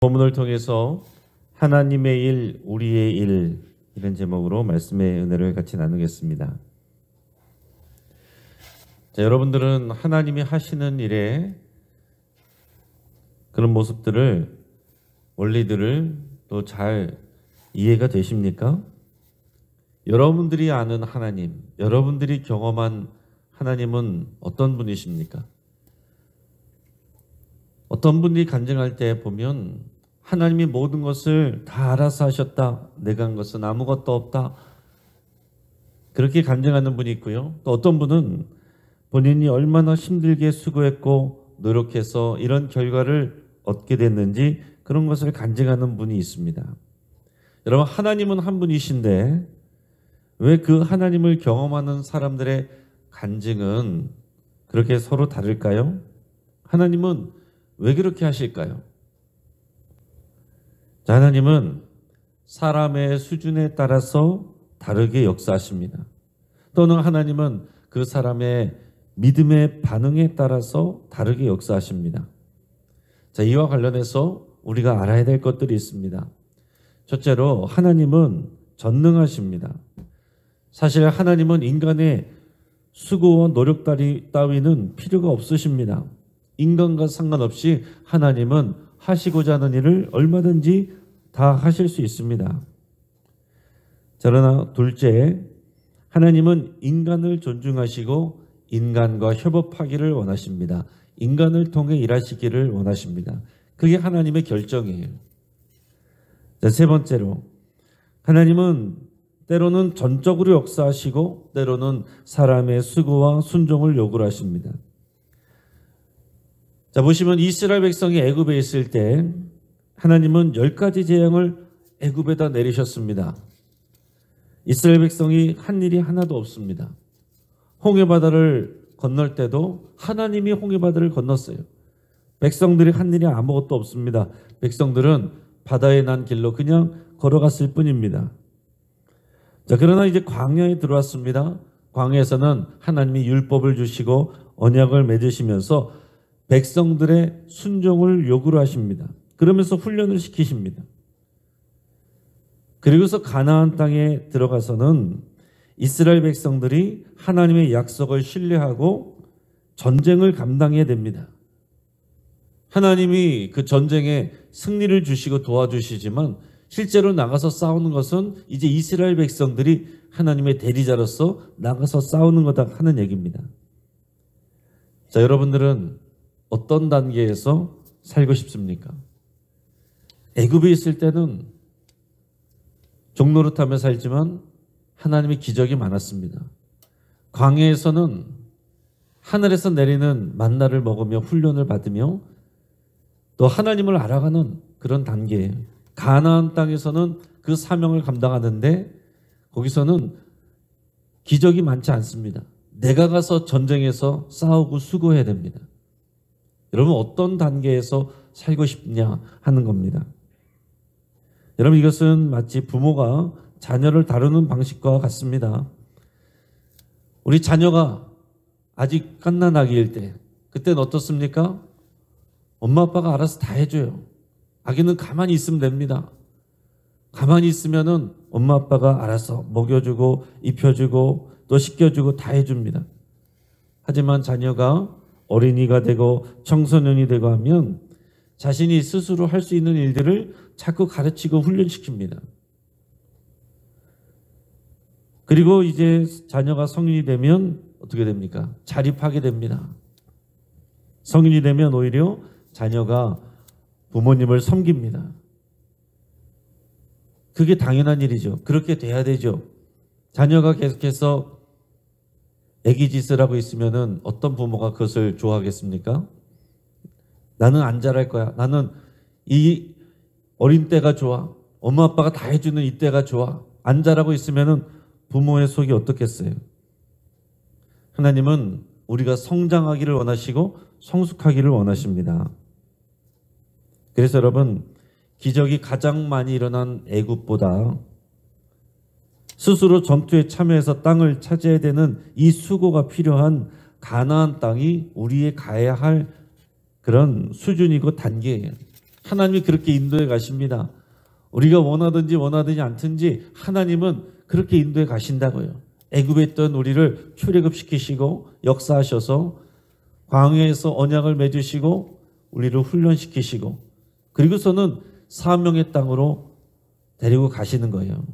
본문을 통해서 하나님의 일, 우리의 일, 이런 제목으로 말씀의 은혜를 같이 나누겠습니다. 자, 여러분들은 하나님이 하시는 일에 그런 모습들을, 원리들을 또 잘 이해가 되십니까? 여러분들이 아는 하나님, 여러분들이 경험한 하나님은 어떤 분이십니까? 어떤 분이 간증할 때 보면 하나님이 모든 것을 다 알아서 하셨다, 내가 한 것은 아무것도 없다, 그렇게 간증하는 분이 있고요. 또 어떤 분은 본인이 얼마나 힘들게 수고했고 노력해서 이런 결과를 얻게 됐는지 그런 것을 간증하는 분이 있습니다. 여러분, 하나님은 한 분이신데 왜 그 하나님을 경험하는 사람들의 간증은 그렇게 서로 다를까요? 하나님은 왜 그렇게 하실까요? 자, 하나님은 사람의 수준에 따라서 다르게 역사하십니다. 또는 하나님은 그 사람의 믿음의 반응에 따라서 다르게 역사하십니다. 자, 이와 관련해서 우리가 알아야 될 것들이 있습니다. 첫째로, 하나님은 전능하십니다. 사실 하나님은 인간의 수고와 노력 따위는 필요가 없으십니다. 인간과 상관없이 하나님은 하시고자 하는 일을 얼마든지 다 하실 수 있습니다. 그러나 둘째, 하나님은 인간을 존중하시고 인간과 협업하기를 원하십니다. 인간을 통해 일하시기를 원하십니다. 그게 하나님의 결정이에요. 자, 세 번째로, 하나님은 때로는 전적으로 역사하시고 때로는 사람의 수고와 순종을 요구를 하십니다. 자, 보시면 이스라엘 백성이 애굽에 있을 때 하나님은 10가지 재앙을 애굽에다 내리셨습니다. 이스라엘 백성이 한 일이 하나도 없습니다. 홍해바다를 건널 때도 하나님이 홍해바다를 건넜어요. 백성들이 한 일이 아무것도 없습니다. 백성들은 바다에 난 길로 그냥 걸어갔을 뿐입니다. 자, 그러나 이제 광야에 들어왔습니다. 광야에서는 하나님이 율법을 주시고 언약을 맺으시면서 백성들의 순종을 요구를 하십니다. 그러면서 훈련을 시키십니다. 그리고서 가나안 땅에 들어가서는 이스라엘 백성들이 하나님의 약속을 신뢰하고 전쟁을 감당해야 됩니다. 하나님이 그 전쟁에 승리를 주시고 도와주시지만 실제로 나가서 싸우는 것은 이제 이스라엘 백성들이 하나님의 대리자로서 나가서 싸우는 거다 하는 얘기입니다. 자, 여러분들은 어떤 단계에서 살고 싶습니까? 애굽에 있을 때는 종노릇하며 살지만 하나님의 기적이 많았습니다. 광야에서는 하늘에서 내리는 만나를 먹으며 훈련을 받으며 또 하나님을 알아가는 그런 단계예요. 가나안 땅에서는 그 사명을 감당하는데 거기서는 기적이 많지 않습니다. 내가 가서 전쟁에서 싸우고 수고해야 됩니다. 여러분, 어떤 단계에서 살고 싶냐 하는 겁니다. 여러분, 이것은 마치 부모가 자녀를 다루는 방식과 같습니다. 우리 자녀가 아직 갓난아기일 때, 그때는 어떻습니까? 엄마 아빠가 알아서 다 해줘요. 아기는 가만히 있으면 됩니다. 가만히 있으면은 엄마 아빠가 알아서 먹여주고 입혀주고 또 씻겨주고 다 해줍니다. 하지만 자녀가 어린이가 되고 청소년이 되고 하면 자신이 스스로 할 수 있는 일들을 자꾸 가르치고 훈련시킵니다. 그리고 이제 자녀가 성인이 되면 어떻게 됩니까? 자립하게 됩니다. 성인이 되면 오히려 자녀가 부모님을 섬깁니다. 그게 당연한 일이죠. 그렇게 돼야 되죠. 자녀가 계속해서 애기짓을 하고 있으면은 어떤 부모가 그것을 좋아하겠습니까? 나는 안 잘할 거야. 나는 이 어린 때가 좋아. 엄마 아빠가 다 해주는 이 때가 좋아. 안 잘하고 있으면은 부모의 속이 어떻겠어요? 하나님은 우리가 성장하기를 원하시고 성숙하기를 원하십니다. 그래서 여러분, 기적이 가장 많이 일어난 애굽보다 스스로 전투에 참여해서 땅을 차지해야 되는 이 수고가 필요한 가나안 땅이 우리의 가야 할 그런 수준이고 단계예요. 하나님이 그렇게 인도해 가십니다. 우리가 원하든지 않든지 하나님은 그렇게 인도해 가신다고요. 애굽에 있던 우리를 출애굽시키시고 역사하셔서 광야에서 언약을 맺으시고 우리를 훈련시키시고 그리고서는 사명의 땅으로 데리고 가시는 거예요.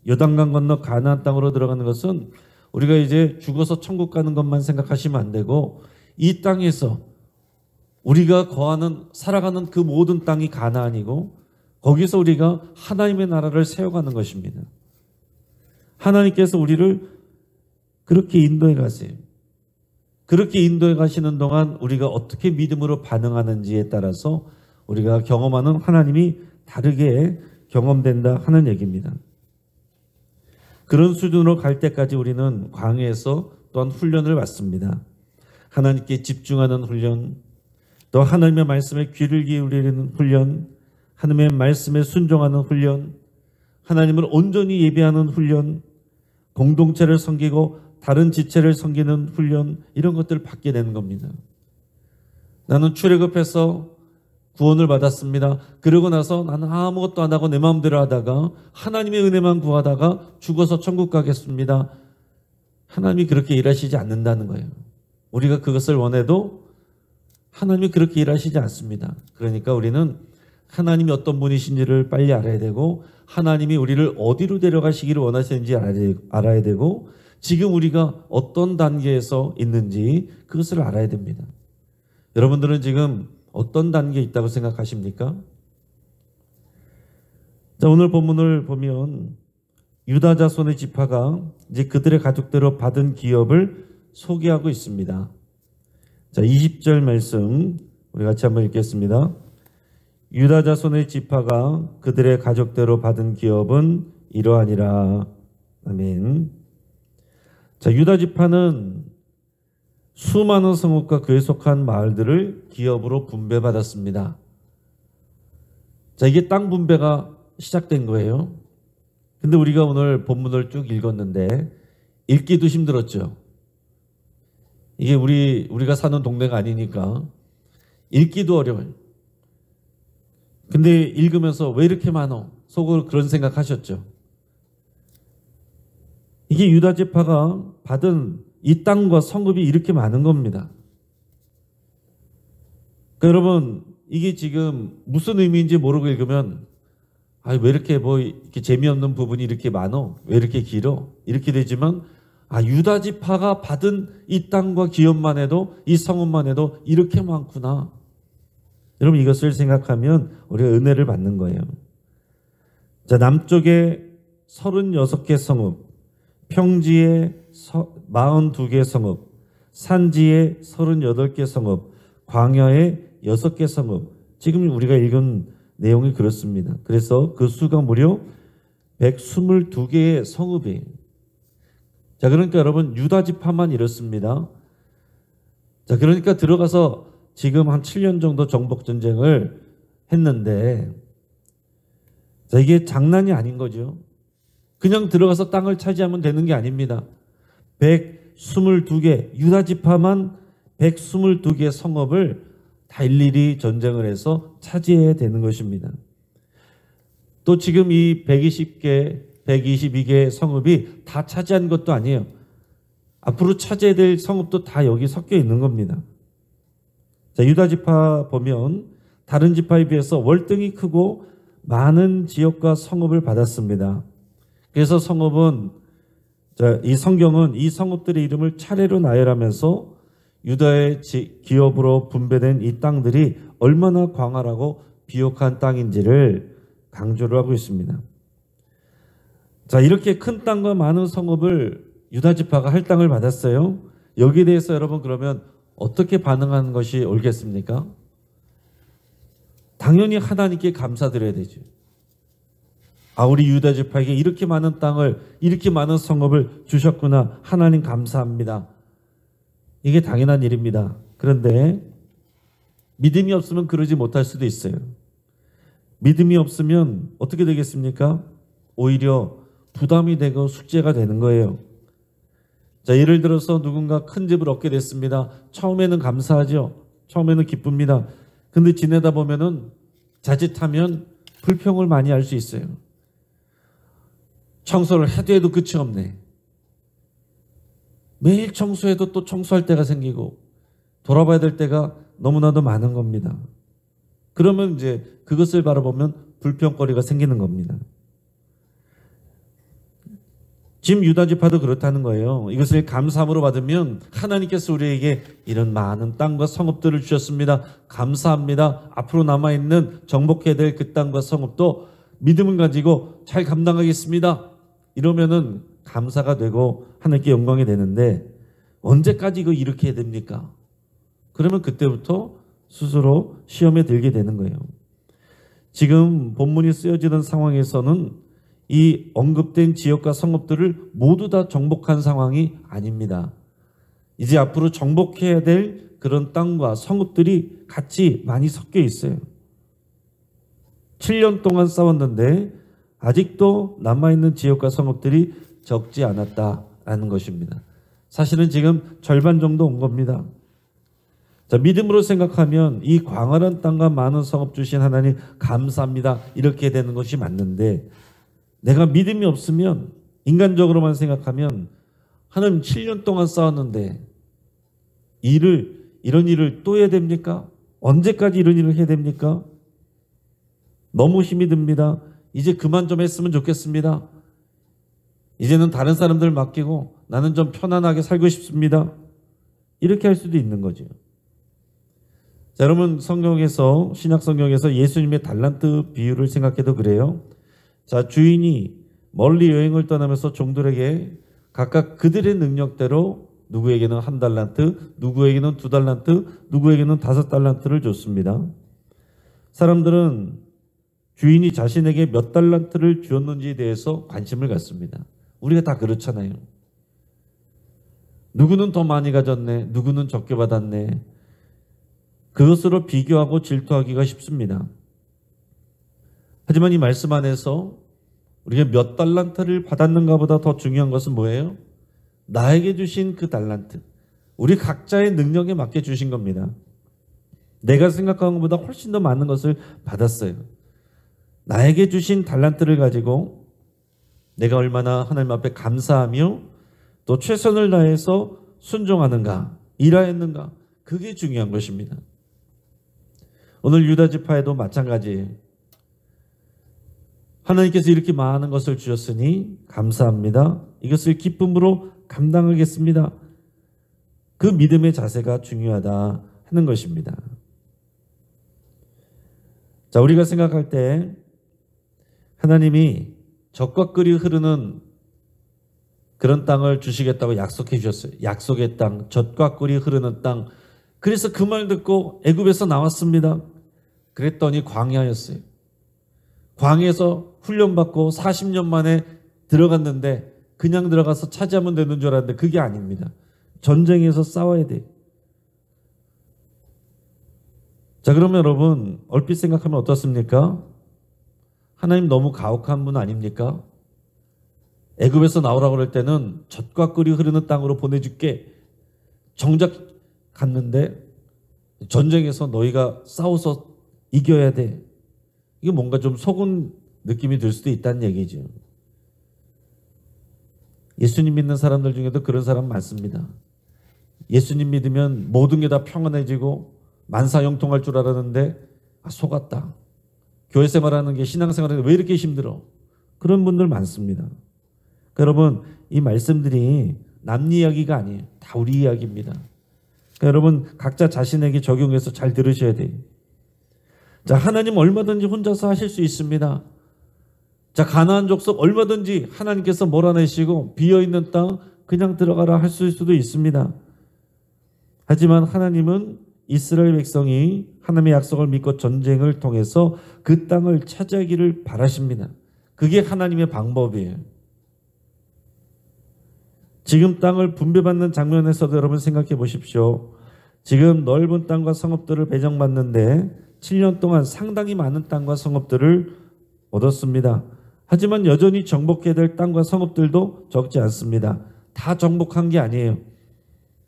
요단강 건너 가나안 땅으로 들어가는 것은 우리가 이제 죽어서 천국 가는 것만 생각하시면 안 되고 이 땅에서 우리가 살아가는 그 모든 땅이 가나안이고 거기서 우리가 하나님의 나라를 세워가는 것입니다. 하나님께서 우리를 그렇게 인도해 가세요. 그렇게 인도해 가시는 동안 우리가 어떻게 믿음으로 반응하는지에 따라서 우리가 경험하는 하나님이 다르게 경험된다 하는 얘기입니다. 그런 수준으로 갈 때까지 우리는 광야에서 또한 훈련을 받습니다. 하나님께 집중하는 훈련, 또 하나님의 말씀에 귀를 기울이는 훈련, 하나님의 말씀에 순종하는 훈련, 하나님을 온전히 예배하는 훈련, 공동체를 섬기고 다른 지체를 섬기는 훈련, 이런 것들을 받게 되는 겁니다. 나는 출애굽해서 구원을 받았습니다. 그러고 나서 나는 아무것도 안 하고 내 마음대로 하다가 하나님의 은혜만 구하다가 죽어서 천국 가겠습니다. 하나님이 그렇게 일하시지 않는다는 거예요. 우리가 그것을 원해도 하나님이 그렇게 일하시지 않습니다. 그러니까 우리는 하나님이 어떤 분이신지를 빨리 알아야 되고 하나님이 우리를 어디로 데려가시기를 원하시는지 알아야 되고 지금 우리가 어떤 단계에서 있는지 그것을 알아야 됩니다. 여러분들은 지금 어떤 단계에 있다고 생각하십니까? 자, 오늘 본문을 보면 유다 자손의 지파가 이제 그들의 가족대로 받은 기업을 소개하고 있습니다. 자, 20절 말씀 우리 같이 한번 읽겠습니다. 유다 자손의 지파가 그들의 가족대로 받은 기업은 이러하니라. 아멘. 자, 유다 지파는 수많은 성읍과 그에 속한 마을들을 기업으로 분배받았습니다. 자, 이게 땅 분배가 시작된 거예요. 근데 우리가 오늘 본문을 쭉 읽었는데 읽기도 힘들었죠. 이게 우리가 사는 동네가 아니니까 읽기도 어려워요. 근데 읽으면서 왜 이렇게 많어? 속으로 그런 생각하셨죠. 이게 유다 지파가 받은 이 땅과 성읍이 이렇게 많은 겁니다. 그러니까 여러분 이게 지금 무슨 의미인지 모르고 읽으면 왜 이렇게 이렇게 재미없는 부분이 이렇게 많어? 왜 이렇게 길어? 이렇게 되지만 유다 지파가 받은 이 땅과 기업만 해도 이 성읍만 해도 이렇게 많구나. 여러분 이것을 생각하면 우리가 은혜를 받는 거예요. 자, 남쪽에 36개 성읍, 평지에 42개 성읍, 산지에 38개 성읍, 광야에 6개 성읍. 지금 우리가 읽은 내용이 그렇습니다. 그래서 그 수가 무려 122개의 성읍이에요. 자, 그러니까 여러분 유다 지파만 이렇습니다. 자, 그러니까 들어가서 지금 한 7년 정도 정복 전쟁을 했는데 자, 이게 장난이 아닌 거죠. 그냥 들어가서 땅을 차지하면 되는 게 아닙니다. 122개, 유다 지파만 122개 성읍을 다 일일이 전쟁을 해서 차지해야 되는 것입니다. 또 지금 이 120개, 122개 성읍이 다 차지한 것도 아니에요. 앞으로 차지해야 될 성읍도 다 여기 섞여 있는 겁니다. 자, 유다 지파 보면 다른 지파에 비해서 월등히 크고 많은 지역과 성읍을 받았습니다. 그래서 이 성경은 이 성읍들의 이름을 차례로 나열하면서 유다의 기업으로 분배된 이 땅들이 얼마나 광활하고 비옥한 땅인지를 강조를 하고 있습니다. 자, 이렇게 큰 땅과 많은 성읍을 유다 지파가 할당을 받았어요. 여기에 대해서 여러분 그러면 어떻게 반응하는 것이 옳겠습니까? 당연히 하나님께 감사드려야 되죠. 우리 유다 지파에게 이렇게 많은 땅을, 이렇게 많은 성읍을 주셨구나. 하나님 감사합니다. 이게 당연한 일입니다. 그런데 믿음이 없으면 그러지 못할 수도 있어요. 믿음이 없으면 어떻게 되겠습니까? 오히려 부담이 되고 숙제가 되는 거예요. 자, 예를 들어서 누군가 큰 집을 얻게 됐습니다. 처음에는 감사하죠. 처음에는 기쁩니다. 근데 지내다 보면은 자칫하면 불평을 많이 할 수 있어요. 청소를 해도 해도 끝이 없네. 매일 청소해도 또 청소할 때가 생기고 돌아봐야 될 때가 너무나도 많은 겁니다. 그러면 이제 그것을 바라보면 불평거리가 생기는 겁니다. 지금 유다지파도 그렇다는 거예요. 이것을 감사함으로 받으면 하나님께서 우리에게 이런 많은 땅과 성읍들을 주셨습니다. 감사합니다. 앞으로 남아있는 정복해야 될 그 땅과 성읍도 믿음을 가지고 잘 감당하겠습니다. 이러면은 감사가 되고 하나님께 영광이 되는데 언제까지 이거 이렇게 해야 됩니까? 그러면 그때부터 스스로 시험에 들게 되는 거예요. 지금 본문이 쓰여지는 상황에서는 이 언급된 지역과 성읍들을 모두 다 정복한 상황이 아닙니다. 이제 앞으로 정복해야 될 그런 땅과 성읍들이 같이 많이 섞여 있어요. 7년 동안 싸웠는데 아직도 남아있는 지역과 성읍들이 적지 않았다라는 것입니다. 사실은 지금 절반 정도 온 겁니다. 자, 믿음으로 생각하면 이 광활한 땅과 많은 성읍 주신 하나님 감사합니다. 이렇게 되는 것이 맞는데 내가 믿음이 없으면 인간적으로만 생각하면 하나님 7년 동안 싸웠는데 이런 일을 또 해야 됩니까? 언제까지 이런 일을 해야 됩니까? 너무 힘이 듭니다. 이제 그만 좀 했으면 좋겠습니다. 이제는 다른 사람들 맡기고 나는 좀 편안하게 살고 싶습니다. 이렇게 할 수도 있는 거죠. 자, 여러분 성경에서 신약 성경에서 예수님의 달란트 비유를 생각해도 그래요. 자, 주인이 멀리 여행을 떠나면서 종들에게 각각 그들의 능력대로 누구에게는 1달란트, 누구에게는 2달란트, 누구에게는 5달란트를 줬습니다. 사람들은 주인이 자신에게 몇 달란트를 주었는지에 대해서 관심을 갖습니다. 우리가 다 그렇잖아요. 누구는 더 많이 가졌네, 누구는 적게 받았네. 그것으로 비교하고 질투하기가 쉽습니다. 하지만 이 말씀 안에서 우리가 몇 달란트를 받았는가 보다 더 중요한 것은 뭐예요? 나에게 주신 그 달란트. 우리 각자의 능력에 맞게 주신 겁니다. 내가 생각한 것보다 훨씬 더 많은 것을 받았어요. 나에게 주신 달란트를 가지고 내가 얼마나 하나님 앞에 감사하며 또 최선을 다해서 순종하는가, 일하였는가, 그게 중요한 것입니다. 오늘 유다지파에도 마찬가지예요. 하나님께서 이렇게 많은 것을 주셨으니 감사합니다. 이것을 기쁨으로 감당하겠습니다. 그 믿음의 자세가 중요하다 하는 것입니다. 자, 우리가 생각할 때 하나님이 젖과 꿀이 흐르는 그런 땅을 주시겠다고 약속해 주셨어요. 약속의 땅, 젖과 꿀이 흐르는 땅. 그래서 그 말 듣고 애굽에서 나왔습니다. 그랬더니 광야였어요. 광야에서 훈련받고 40년 만에 들어갔는데 그냥 들어가서 차지하면 되는 줄 알았는데 그게 아닙니다. 전쟁에서 싸워야 돼요. 자, 그러면 여러분 얼핏 생각하면 어떻습니까? 하나님 너무 가혹한 분 아닙니까? 애굽에서 나오라고 그럴 때는 젖과 꿀이 흐르는 땅으로 보내줄게. 정작 갔는데 전쟁에서 너희가 싸워서 이겨야 돼. 이게 뭔가 좀 속은 느낌이 들 수도 있다는 얘기죠. 예수님 믿는 사람들 중에도 그런 사람 많습니다. 예수님 믿으면 모든 게 다 평안해지고 만사형통할 줄 알았는데 속았다. 교회 생활하는 게 신앙생활하는 게 왜 이렇게 힘들어? 그런 분들 많습니다. 그러니까 여러분 이 말씀들이 남 이야기가 아니에요. 다 우리 이야기입니다. 그러니까 여러분 각자 자신에게 적용해서 잘 들으셔야 돼요. 자, 하나님 얼마든지 혼자서 하실 수 있습니다. 자, 가나안 족속 얼마든지 하나님께서 몰아내시고 비어있는 땅 그냥 들어가라 할 수도 있습니다. 하지만 하나님은 이스라엘 백성이 하나님의 약속을 믿고 전쟁을 통해서 그 땅을 차지하기를 바라십니다. 그게 하나님의 방법이에요. 지금 땅을 분배받는 장면에서도 여러분 생각해 보십시오. 지금 넓은 땅과 성읍들을 배정받는데 7년 동안 상당히 많은 땅과 성읍들을 얻었습니다. 하지만 여전히 정복해야 될 땅과 성읍들도 적지 않습니다. 다 정복한 게 아니에요.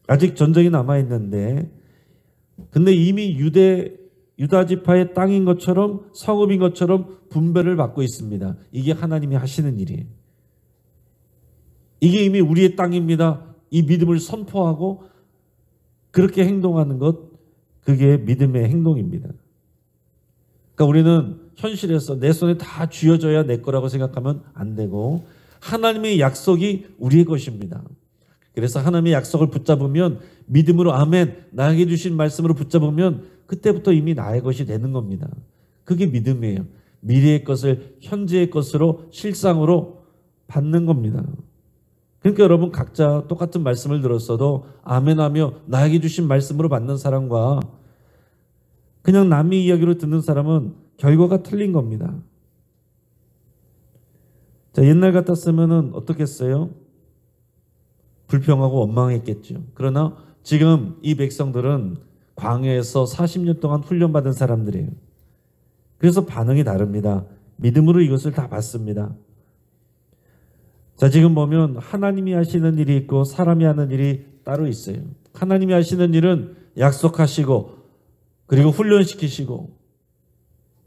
아직 전쟁이 남아있는데 근데 이미 유다 지파의 땅인 것처럼 성읍인 것처럼 분배를 받고 있습니다. 이게 하나님이 하시는 일이에요. 이게 이미 우리의 땅입니다. 이 믿음을 선포하고 그렇게 행동하는 것, 그게 믿음의 행동입니다. 그러니까 우리는 현실에서 내 손에 다 쥐어져야 내 거라고 생각하면 안 되고 하나님의 약속이 우리의 것입니다. 그래서 하나님의 약속을 붙잡으면 믿음으로 아멘, 나에게 주신 말씀으로 붙잡으면 그때부터 이미 나의 것이 되는 겁니다. 그게 믿음이에요. 미래의 것을 현재의 것으로 실상으로 받는 겁니다. 그러니까 여러분 각자 똑같은 말씀을 들었어도 아멘하며 나에게 주신 말씀으로 받는 사람과 그냥 남의 이야기로 듣는 사람은 결과가 틀린 겁니다. 자, 옛날 같았으면 어떻겠어요? 불평하고 원망했겠죠. 그러나 지금 이 백성들은 광야에서 40년 동안 훈련받은 사람들이에요. 그래서 반응이 다릅니다. 믿음으로 이것을 다 받습니다. 자, 지금 보면 하나님이 하시는 일이 있고 사람이 하는 일이 따로 있어요. 하나님이 하시는 일은 약속하시고 그리고 훈련시키시고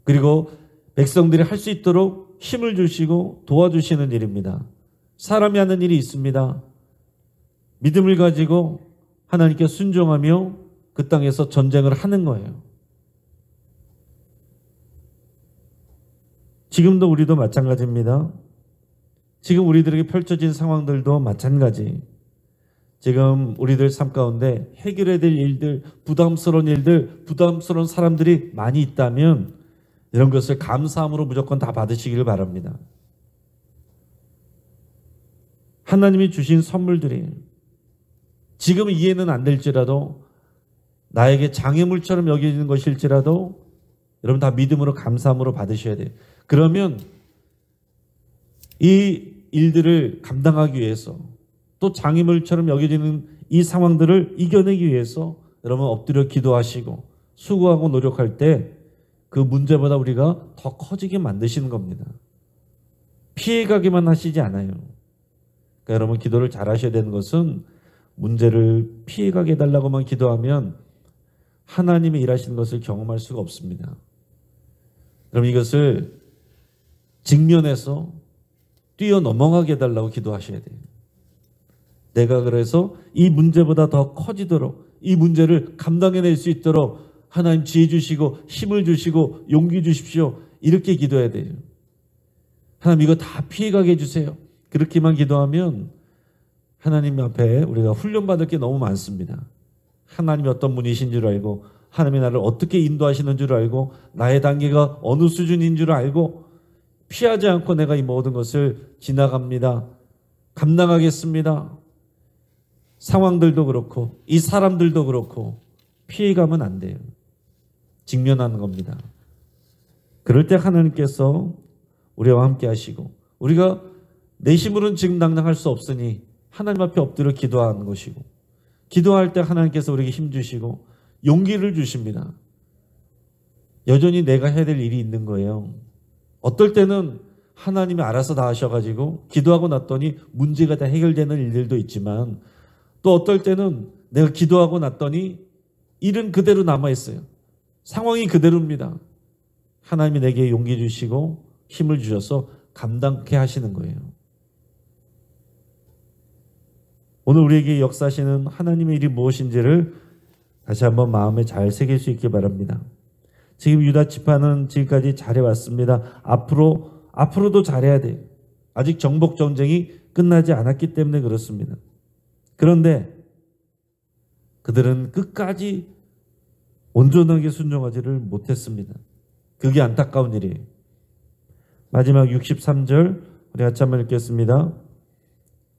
그리고 백성들이 할 수 있도록 힘을 주시고 도와주시는 일입니다. 사람이 하는 일이 있습니다. 믿음을 가지고 하나님께 순종하며 그 땅에서 전쟁을 하는 거예요. 지금도 우리도 마찬가지입니다. 지금 우리들에게 펼쳐진 상황들도 마찬가지. 지금 우리들 삶 가운데 해결해야 될 일들, 부담스러운 일들, 부담스러운 사람들이 많이 있다면 이런 것을 감사함으로 무조건 다 받으시기를 바랍니다. 하나님이 주신 선물들이 지금 이해는 안 될지라도 나에게 장애물처럼 여겨지는 것일지라도 여러분 다 믿음으로 감사함으로 받으셔야 돼요. 그러면 이 일들을 감당하기 위해서 또 장애물처럼 여겨지는 이 상황들을 이겨내기 위해서 여러분 엎드려 기도하시고 수고하고 노력할 때 그 문제보다 우리가 더 커지게 만드시는 겁니다. 피해가기만 하시지 않아요. 그러니까 여러분 기도를 잘 하셔야 되는 것은 문제를 피해가게 해달라고만 기도하면 하나님이 일하시는 것을 경험할 수가 없습니다. 그럼 이것을 직면해서 뛰어넘어가게 해달라고 기도하셔야 돼요. 내가 그래서 이 문제보다 더 커지도록 이 문제를 감당해낼 수 있도록 하나님 지혜 주시고 힘을 주시고 용기 주십시오. 이렇게 기도해야 돼요. 하나님 이거 다 피해가게 해주세요. 그렇게만 기도하면 하나님 앞에 우리가 훈련받을 게 너무 많습니다. 하나님이 어떤 분이신 줄 알고 하나님이 나를 어떻게 인도하시는 줄 알고 나의 단계가 어느 수준인 줄 알고 피하지 않고 내가 이 모든 것을 지나갑니다. 감당하겠습니다. 상황들도 그렇고 이 사람들도 그렇고 피해가면 안 돼요. 직면하는 겁니다. 그럴 때 하나님께서 우리와 함께 하시고 우리가 내 힘으로는 지금 당장 할 수 없으니 하나님 앞에 엎드려 기도하는 것이고 기도할 때 하나님께서 우리에게 힘 주시고 용기를 주십니다. 여전히 내가 해야 될 일이 있는 거예요. 어떨 때는 하나님이 알아서 다 하셔가지고 기도하고 났더니 문제가 다 해결되는 일들도 있지만 또 어떨 때는 내가 기도하고 났더니 일은 그대로 남아있어요. 상황이 그대로입니다. 하나님이 내게 용기 주시고 힘을 주셔서 감당케 하시는 거예요. 오늘 우리에게 역사하시는 하나님의 일이 무엇인지를 다시 한번 마음에 잘 새길 수 있기 바랍니다. 지금 유다 지파는 지금까지 잘해왔습니다. 앞으로도 잘해야 돼요. 아직 정복 전쟁이 끝나지 않았기 때문에 그렇습니다. 그런데 그들은 끝까지 온전하게 순종하지를 못했습니다. 그게 안타까운 일이에요. 마지막 63절 우리 같이 한번 읽겠습니다.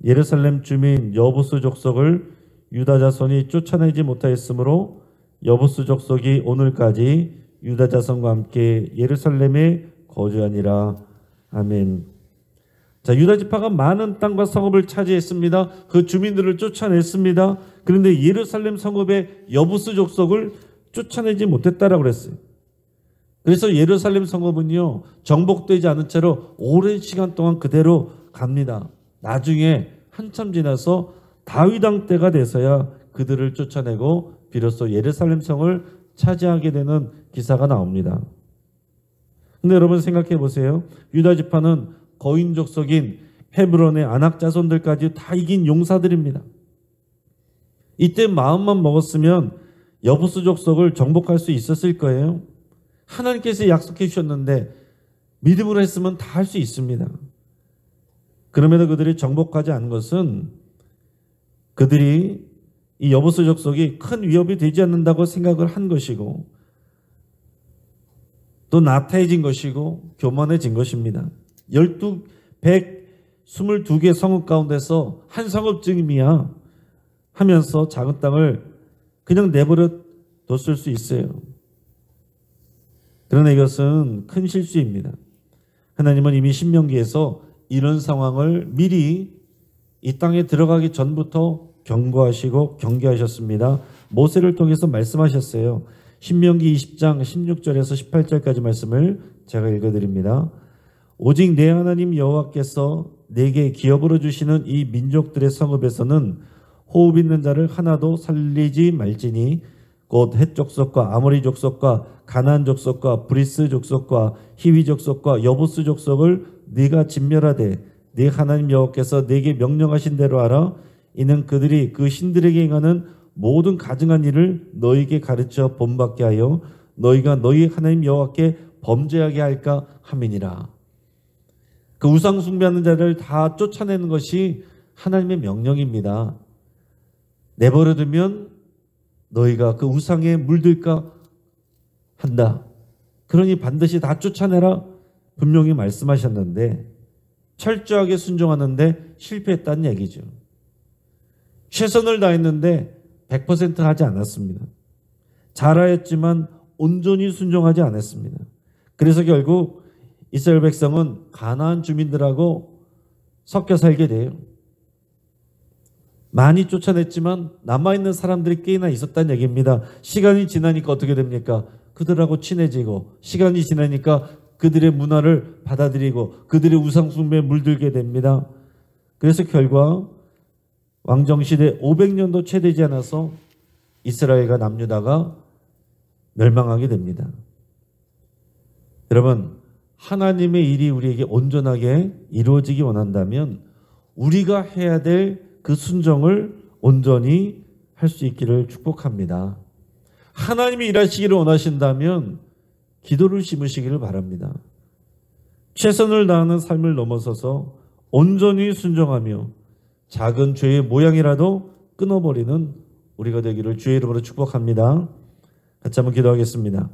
예루살렘 주민 여부스 족속을 유다 자손이 쫓아내지 못하였으므로 여부스 족속이 오늘까지 유다 자손과 함께 예루살렘에 거주하니라. 아멘. 자, 유다 지파가 많은 땅과 성읍을 차지했습니다. 그 주민들을 쫓아냈습니다. 그런데 예루살렘 성읍의 여부스 족속을 쫓아내지 못했다라고 그랬어요. 그래서 예루살렘 성읍은요 정복되지 않은 채로 오랜 시간 동안 그대로 갑니다. 나중에 한참 지나서 다윗 왕 때가 돼서야 그들을 쫓아내고 비로소 예루살렘 성을 차지하게 되는 기사가 나옵니다. 근데 여러분 생각해 보세요. 유다 지파는 거인 족속인 헤브론의 아낙 자손들까지 다 이긴 용사들입니다. 이때 마음만 먹었으면 여부스 족속을 정복할 수 있었을 거예요. 하나님께서 약속해 주셨는데 믿음으로 했으면 다 할 수 있습니다. 그럼에도 그들이 정복하지 않은 것은 그들이 이 여부스 족속이 큰 위협이 되지 않는다고 생각을 한 것이고 또 나태해진 것이고 교만해진 것입니다. 122개 성읍 가운데서 한 성읍쯤이야 하면서 작은 땅을 그냥 내버려 뒀을 수 있어요. 그러나 이것은 큰 실수입니다. 하나님은 이미 신명기에서 이런 상황을 미리 이 땅에 들어가기 전부터 경고하시고 경계하셨습니다. 모세를 통해서 말씀하셨어요. 신명기 20장 16절에서 18절까지 말씀을 제가 읽어드립니다. 오직 내 하나님 여호와께서 내게 기업으로 주시는 이 민족들의 성읍에서는 호흡 있는 자를 하나도 살리지 말지니 곧 헷 족속과 아모리 족속과 가나안 족속과 브리스 족속과 히위 족속과 여부스 족속을 네가 진멸하되 네 하나님 여호와께서 네게 명령하신 대로 하라. 이는 그들이 그 신들에게 행하는 모든 가증한 일을 너희에게 가르쳐 본받게 하여 너희가 너희 하나님 여호와께 범죄하게 할까 함이니라. 그 우상 숭배하는 자를 다 쫓아내는 것이 하나님의 명령입니다. 내버려두면 너희가 그 우상에 물들까 한다. 그러니 반드시 다 쫓아내라 분명히 말씀하셨는데 철저하게 순종하는데 실패했다는 얘기죠. 최선을 다했는데 100% 하지 않았습니다. 잘하였지만 온전히 순종하지 않았습니다. 그래서 결국 이스라엘 백성은 가나안 주민들하고 섞여 살게 돼요. 많이 쫓아냈지만 남아있는 사람들이 꽤나 있었다는 얘기입니다. 시간이 지나니까 어떻게 됩니까? 그들하고 친해지고 시간이 지나니까 그들의 문화를 받아들이고 그들의 우상 숭배에 물들게 됩니다. 그래서 결과 왕정시대 500년도 채 되지 않아서 이스라엘과 남유다가 멸망하게 됩니다. 여러분, 하나님의 일이 우리에게 온전하게 이루어지기 원한다면 우리가 해야 될 그 순종을 온전히 할 수 있기를 축복합니다. 하나님이 일하시기를 원하신다면 기도를 심으시기를 바랍니다. 최선을 다하는 삶을 넘어서서 온전히 순종하며 작은 죄의 모양이라도 끊어버리는 우리가 되기를 주의 이름으로 축복합니다. 같이 한번 기도하겠습니다.